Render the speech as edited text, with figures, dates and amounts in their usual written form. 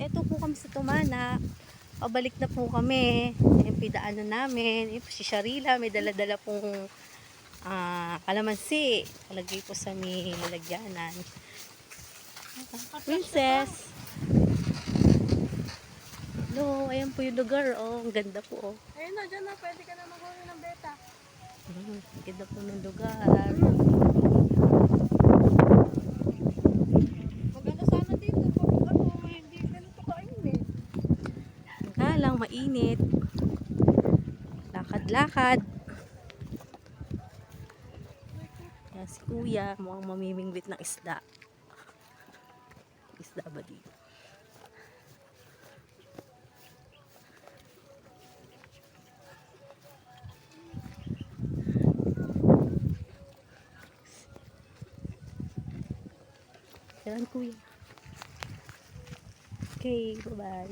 Ito po kami sa Tumana. Pabalik na po kami. Yung pidaanan namin. Yung si Sharila, may dala-dala pong kalamansi. Palagay po sa may lalagyanan. Princess! Hello, ayan po yung lugar. Oh, ang ganda po. Oh. Ayun na, dyan na. Pwede ka na mag-uwi ng beta. Ang ganda po ng lugar. Maganda sana dito. Pag may hindi ganito kainit. Nga lang, mainit. Lakad-lakad. Yan si Kuya, mukhang mamimingwit ng isda. Isda ba dito? Yan, Kuya. Okay, bye-bye.